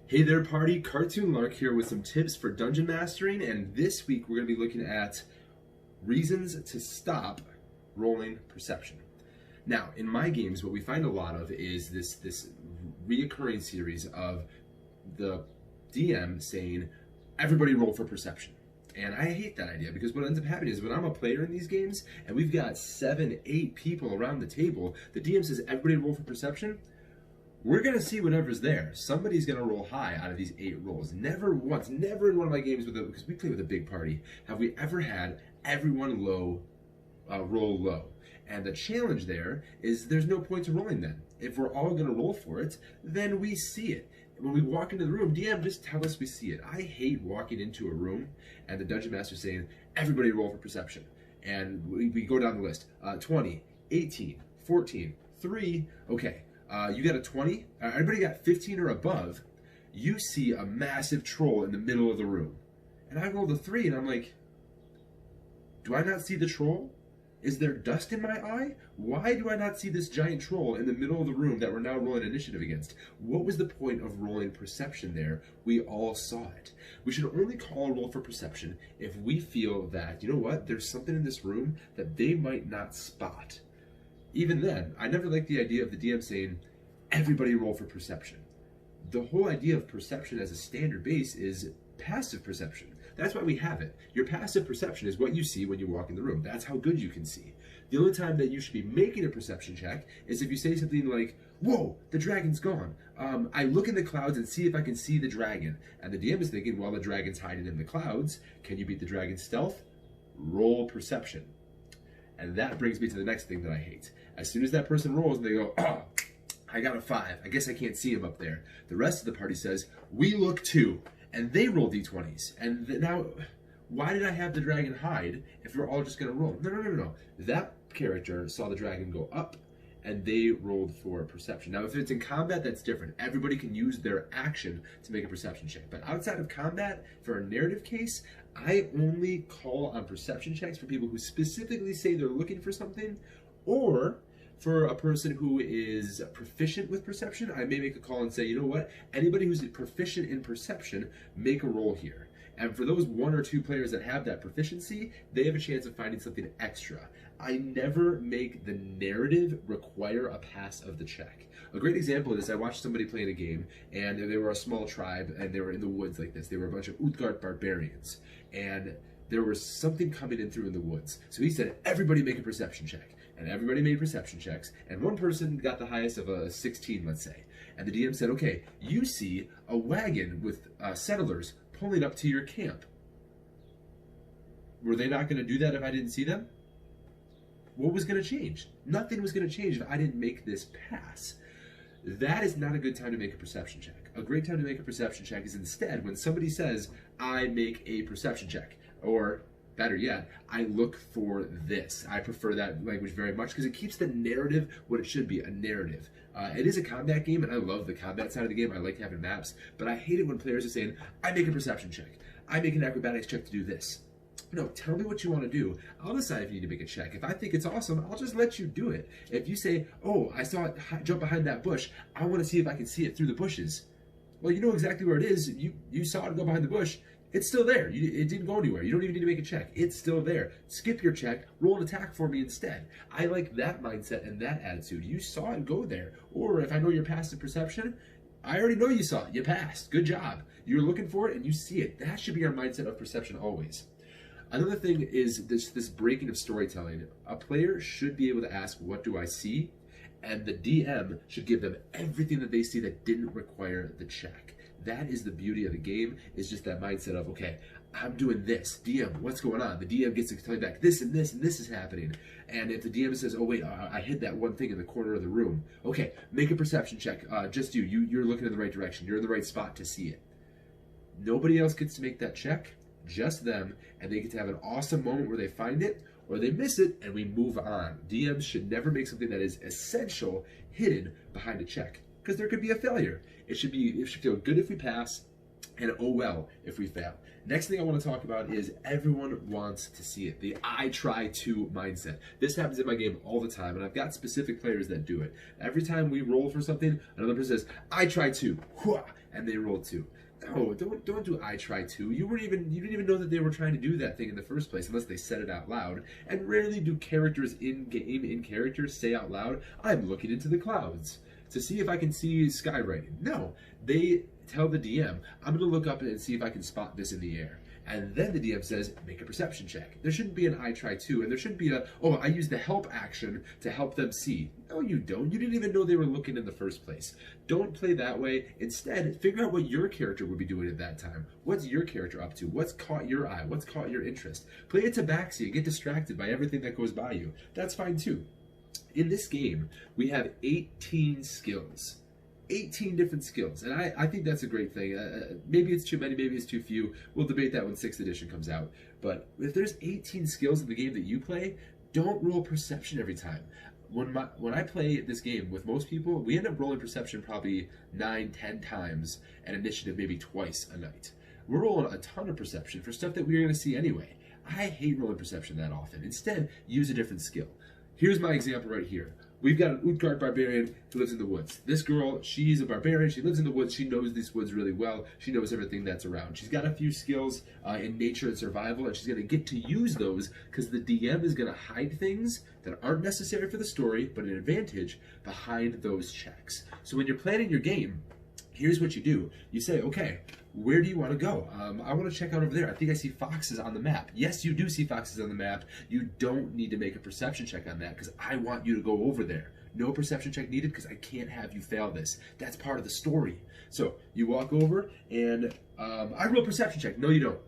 Hey there party, Cartoon Lark here with some tips for dungeon mastering, and this week we're going to be looking at reasons to stop rolling perception. Now, in my games, what we find a lot of is this reoccurring series of the DM saying, everybody roll for perception. And I hate that idea because what ends up happening is when I'm a player in these games and we've got 7, 8 people around the table, the DM says, everybody roll for perception. We're going to see whatever's there. Somebody's going to roll high out of these 8 rolls. Never once, never in one of my games, because we play with a big party, have we ever had everyone roll low. And the challenge there is there's no point to rolling then. If we're all going to roll for it, then we see it. When we walk into the room, DM, just tell us we see it. I hate walking into a room and the Dungeon Master saying, everybody roll for perception. And we go down the list. 20, 18, 14, 3, okay. You got a 20, everybody got 15 or above, you see a massive troll in the middle of the room. And I rolled a 3 and I'm like, do I not see the troll? Is there dust in my eye? Why do I not see this giant troll in the middle of the room that we're now rolling initiative against? What was the point of rolling perception there? We all saw it. We should only call a roll for perception if we feel that, you know what, there's something in this room that they might not spot. Even then, I never liked the idea of the DM saying, everybody roll for perception. The whole idea of perception as a standard base is passive perception. That's why we have it. Your passive perception is what you see when you walk in the room. That's how good you can see. The only time that you should be making a perception check is if you say something like, whoa, the dragon's gone. I look in the clouds and see if I can see the dragon. And the DM is thinking, well, the dragon's hiding in the clouds. Can you beat the dragon's stealth? Roll perception. And that brings me to the next thing that I hate. As soon as that person rolls and they go, oh, I got a 5. I guess I can't see him up there. The rest of the party says, we look too. And they roll d20s. And now, why did I have the dragon hide if we're all just going to roll? No. That character saw the dragon go up and they rolled for perception. Now, if it's in combat, that's different. Everybody can use their action to make a perception check. But outside of combat, for a narrative case, I only call on perception checks for people who specifically say they're looking for something, or for a person who is proficient with perception, I may make a call and say, you know what, anybody who's proficient in perception, make a roll here. And for those 1 or 2 players that have that proficiency, they have a chance of finding something extra. I never make the narrative require a pass of the check. A great example of this, I watched somebody playing a game, and they were a small tribe, and they were in the woods like this. They were a bunch of Utgard barbarians, and there was something coming in through in the woods. So he said, everybody make a perception check. And everybody made perception checks, and one person got the highest of a 16, let's say. And the DM said, okay, you see a wagon with settlers pulling up to your camp. Were they not going to do that if I didn't see them? What was going to change? Nothing was going to change if I didn't make this pass. That is not a good time to make a perception check. A great time to make a perception check is instead when somebody says, I make a perception check, or better yet, I look for this. I prefer that language very much because it keeps the narrative what it should be, a narrative. It is a combat game, and I love the combat side of the game. I like having maps, but I hate it when players are saying, I make a perception check. I make an acrobatics check to do this. No, tell me what you want to do. I'll decide if you need to make a check. If I think it's awesome, I'll just let you do it. If you say, oh, I saw it jump behind that bush, I want to see if I can see it through the bushes. Well, you know exactly where it is. You saw it go behind the bush. It's still there. It didn't go anywhere. You don't even need to make a check. It's still there. Skip your check. Roll an attack for me instead. I like that mindset and that attitude. You saw it go there. Or if I know your passive perception, I already know you saw it. You passed. Good job. You're looking for it and you see it. That should be our mindset of perception always. Another thing is this breaking of storytelling. A player should be able to ask, what do I see? And the DM should give them everything that they see that didn't require the check. That is the beauty of the game, is just that mindset of, okay, I'm doing this. DM, what's going on? The DM gets to tell you back, this and this and this is happening. And if the DM says, oh wait, I hid that one thing in the corner of the room. Okay, make a perception check. Just you're looking in the right direction. You're in the right spot to see it. Nobody else gets to make that check, just them, and they get to have an awesome moment where they find it, or they miss it, and we move on. DMs should never make something that is essential hidden behind a check, because there could be a failure. It should feel good if we pass, And oh well if we fail. Next thing I want to talk about is everyone wants to see it. The I try to mindset. This happens in my game all the time, and I've got specific players that do it. Every time we roll for something, another person says, I try to, and they roll 2. No, don't do I try to. You didn't even know that they were trying to do that thing in the first place unless they said it out loud. And rarely do characters in characters say out loud, I'm looking into the clouds to see if I can see skywriting. No, they tell the DM, I'm going to look up and see if I can spot this in the air. And then the DM says, make a perception check. There shouldn't be an I try to, and there shouldn't be I use the help action to help them see. No, you don't. You didn't even know they were looking in the first place. Don't play that way. Instead, figure out what your character would be doing at that time. What's your character up to? What's caught your eye? What's caught your interest? Play a tabaxi and get distracted by everything that goes by you. That's fine too. In this game, we have 18 skills. 18 different skills, and I think that's a great thing. Maybe it's too many, maybe it's too few. We'll debate that when 6th edition comes out. But if there's 18 skills in the game that you play, don't roll perception every time. When I play this game with most people, we end up rolling perception probably 9-10 times, and initiative maybe twice a night. We're rolling a ton of perception for stuff that we're going to see anyway. I hate rolling perception that often. Instead, use a different skill. Here's my example right here. We've got an Utgard barbarian who lives in the woods. This girl, she's a barbarian. She lives in the woods. She knows these woods really well. She knows everything that's around. She's got a few skills in nature and survival, and she's going to get to use those because the DM is going to hide things that aren't necessary for the story, but an advantage behind those checks. So when you're planning your game, here's what you do. You say, okay, where do you want to go? I want to check out over there. I think I see foxes on the map. Yes, you do see foxes on the map. You don't need to make a perception check on that because I want you to go over there. No perception check needed because I can't have you fail this. That's part of the story. So you walk over and I roll a perception check. No, you don't.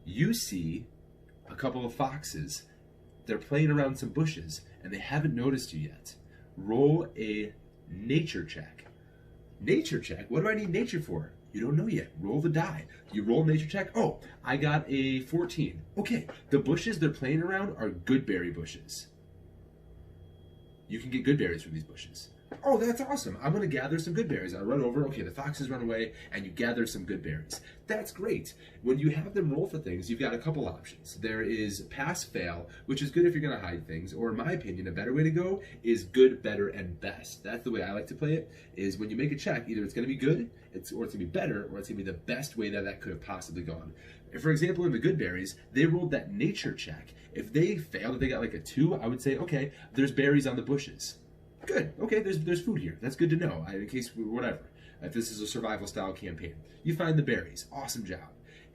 You see a couple of foxes. They're playing around some bushes and they haven't noticed you yet. Roll a nature check. Nature check? What do I need nature for? You don't know yet. Roll the die. You roll nature check. Oh, I got a 14. Okay, the bushes they're playing around are good berry bushes. You can get good berries from these bushes. Oh, that's awesome. I'm going to gather some good berries. I run over. Okay, the foxes run away, and you gather some good berries. That's great. When you have them roll for things, you've got a couple options. There is pass-fail, which is good if you're going to hide things, or in my opinion, a better way to go is good, better, and best. That's the way I like to play it, is when you make a check, either it's going to be good, or it's going to be better, or it's going to be the best way that could have possibly gone. For example, in the good berries, they rolled that nature check. If they failed, if they got like a 2, I would say, okay, there's berries on the bushes. Good. Okay, there's food here. That's good to know. In case whatever. If this is a survival style campaign, you find the berries. Awesome job.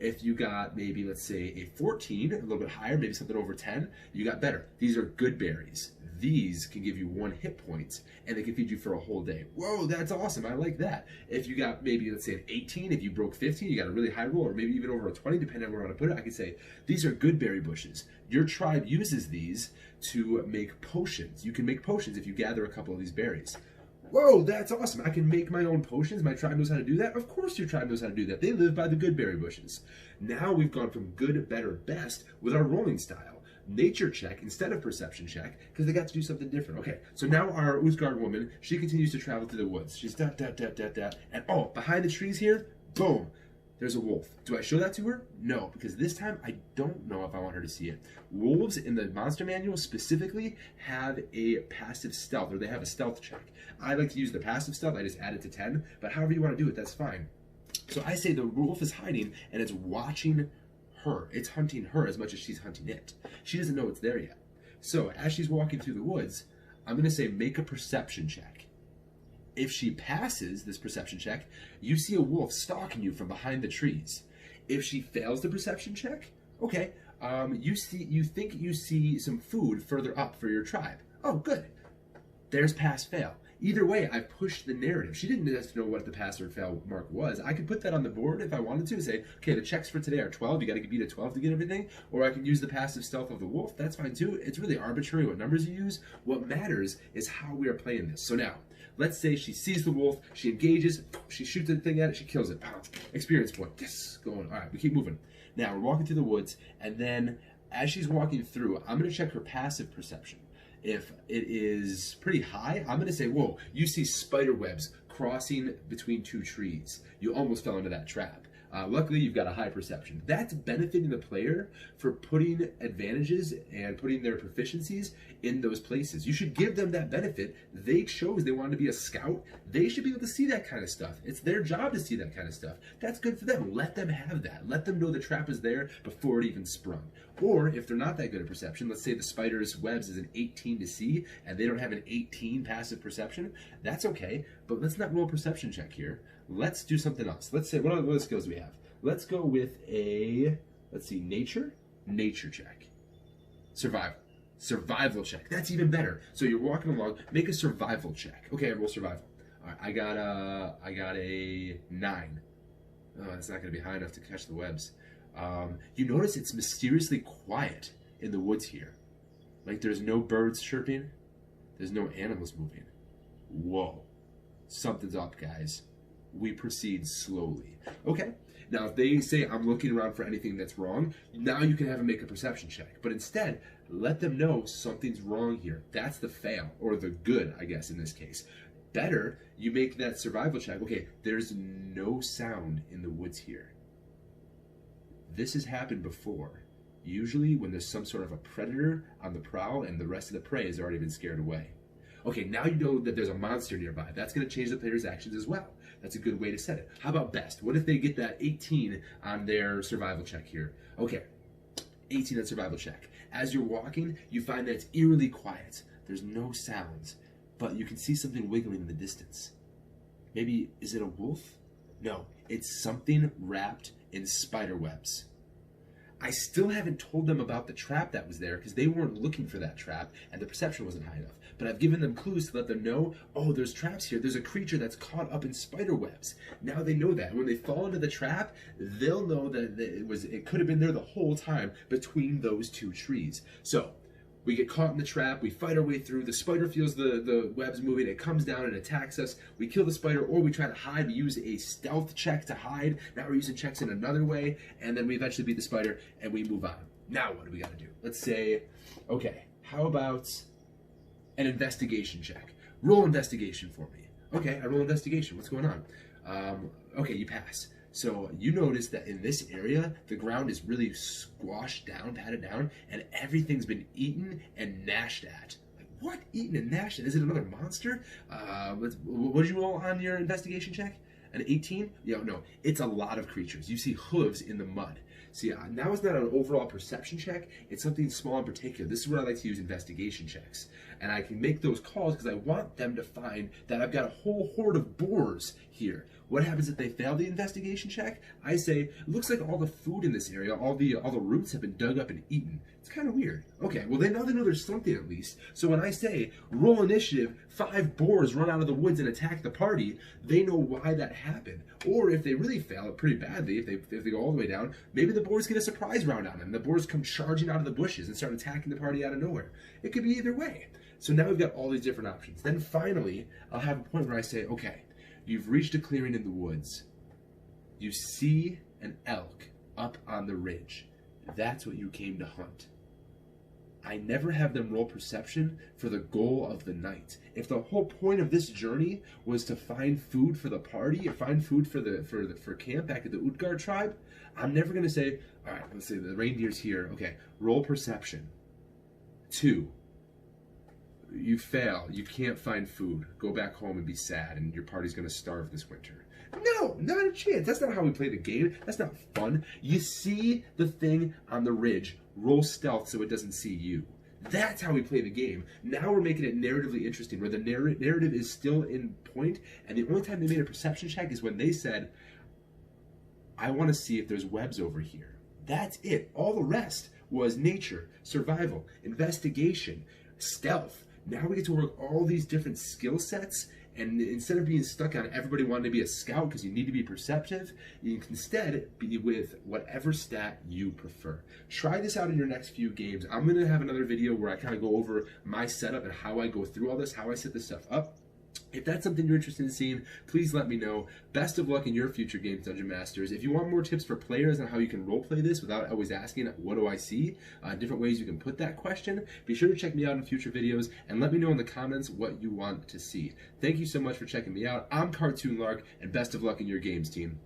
If you got maybe, let's say, a 14, a little bit higher, maybe something over 10, you got better. These are good berries. These can give you 1 hit point, and they can feed you for a whole day. Whoa, that's awesome. I like that. If you got maybe, let's say, an 18, if you broke 15, you got a really high roll, or maybe even over a 20, depending on where I want to put it, I could say, these are good berry bushes. Your tribe uses these to make potions. You can make potions if you gather a couple of these berries. Whoa, that's awesome. I can make my own potions. My tribe knows how to do that. Of course your tribe knows how to do that. They live by the good berry bushes. Now we've gone from good, better, best with our rolling style. Nature check instead of perception check because they got to do something different. Okay, so now our Uthgard woman, she continues to travel through the woods. She's and oh, behind the trees here, boom, there's a wolf. Do I show that to her? No, because this time I don't know if I want her to see it. Wolves in the monster manual specifically have a passive stealth, or they have a stealth check. I like to use the passive stealth. I just add it to 10, but however you want to do it, that's fine. So I say the wolf is hiding and it's watching her. It's hunting her as much as she's hunting it. She doesn't know it's there yet. So as she's walking through the woods, I'm going to say make a perception check. If she passes this perception check, you see a wolf stalking you from behind the trees. If she fails the perception check, okay, you think you see some food further up for your tribe. Oh, good. There's pass-fail. Either way, I pushed the narrative. She didn't have to know what the pass or fail mark was. I could put that on the board if I wanted to and say, okay, the checks for today are 12. You got to beat a 12 to get everything. Or I can use the passive stealth of the wolf. That's fine too. It's really arbitrary what numbers you use. What matters is how we are playing this. So now, let's say she sees the wolf, she engages, she shoots the thing at it, she kills it. Pow. Experience point. Yes, going. All right, we keep moving. Now, we're walking through the woods, and then as she's walking through, I'm going to check her passive perception. If it is pretty high, I'm going to say, whoa, you see spider webs crossing between 2 trees. You almost fell into that trap. Luckily, you've got a high perception. That's benefiting the player for putting advantages and putting their proficiencies in those places. You should give them that benefit. They chose they wanted to be a scout. They should be able to see that kind of stuff. It's their job to see that kind of stuff. That's good for them. Let them have that. Let them know the trap is there before it even sprung. Or if they're not that good at perception, let's say the spider's webs is an 18 to see and they don't have an 18 passive perception, that's okay, but let's not roll a perception check here. Let's do something else. Let's say, what other skills do we have? Let's go with a, let's see, nature check. Survival check. That's even better. So you're walking along, make a survival check. Okay, I roll survival. All right, I got a 9. Oh, that's not going to be high enough to catch the webs. You notice it's mysteriously quiet in the woods here. Like there's no birds chirping, there's no animals moving. Whoa, something's up, guys. We proceed slowly. Okay, now if they say I'm looking around for anything that's wrong, now you can have them make a perception check. But instead, let them know something's wrong here. That's the fail, or the good, I guess, in this case. Better, you make that survival check. Okay, there's no sound in the woods here. This has happened before. Usually when there's some sort of a predator on the prowl and the rest of the prey has already been scared away. Okay, now you know that there's a monster nearby. That's going to change the player's actions as well. That's a good way to set it. How about best? What if they get that 18 on their survival check here? Okay, 18 on survival check. As you're walking, you find that it's eerily quiet. There's no sounds, but you can see something wiggling in the distance. Maybe, is it a wolf? No, it's something wrapped in spider webs. I still haven't told them about the trap that was there because they weren't looking for that trap and the perception wasn't high enough. But I've given them clues to let them know, oh, there's traps here. There's a creature that's caught up in spider webs. Now they know that. When they fall into the trap, they'll know that it could have been there the whole time between those two trees. So we get caught in the trap, we fight our way through, the spider feels the webs moving, it comes down and attacks us, we kill the spider, or we try to hide, we use a stealth check to hide, now we're using checks in another way, and then we eventually beat the spider, and we move on. Now what do we gotta do? Let's say, okay, how about an investigation check? Roll investigation for me. Okay, I roll investigation, what's going on? Okay, you pass. So you notice that in this area, the ground is really squashed down, patted down, and everything's been eaten and gnashed at. Like, what? Eaten and gnashed at? Is it another monster? What did you roll on your investigation check? An 18? Yeah, no, it's a lot of creatures. You see hooves in the mud. See, now it's not an overall perception check, it's something small in particular. This is where I like to use investigation checks. And I can make those calls because I want them to find that I've got a whole horde of boars here. What happens if they fail the investigation check? I say, it looks like all the food in this area, all the roots have been dug up and eaten. It's kind of weird. Okay, well they know there's something at least. So when I say, roll initiative, 5 boars run out of the woods and attack the party, they know why that happened. Or if they really fail it pretty badly, if they go all the way down, maybe the boars get a surprise round on them. The boars come charging out of the bushes and start attacking the party out of nowhere. It could be either way. So now we've got all these different options. Then finally, I'll have a point where I say, okay, you've reached a clearing in the woods. You see an elk up on the ridge. That's what you came to hunt. I never have them roll perception for the goal of the night. If the whole point of this journey was to find food for the party or find food for camp back at the Utgard tribe, I'm never going to say, all right, let's say the reindeer's here. Okay, roll perception. 2. You fail. You can't find food. Go back home and be sad, and your party's going to starve this winter. No, not a chance. That's not how we play the game. That's not fun. You see the thing on the ridge. Roll stealth so it doesn't see you. That's how we play the game. Now we're making it narratively interesting, where the narrative is still in point, and the only time they made a perception check is when they said, I want to see if there's webs over here. That's it. All the rest was nature, survival, investigation, stealth. Now we get to work all these different skill sets, and instead of being stuck on everybody wanting to be a scout because you need to be perceptive, you can instead be with whatever stat you prefer. Try this out in your next few games. I'm going to have another video where I kind of go over my setup and how I go through all this, how I set this stuff up. If that's something you're interested in seeing, please let me know. Best of luck in your future games, Dungeon Masters. If you want more tips for players on how you can roleplay this without always asking, what do I see? Different ways you can put that question. Be sure to check me out in future videos and let me know in the comments what you want to see. Thank you so much for checking me out. I'm Cartoon Lark, and best of luck in your games, team.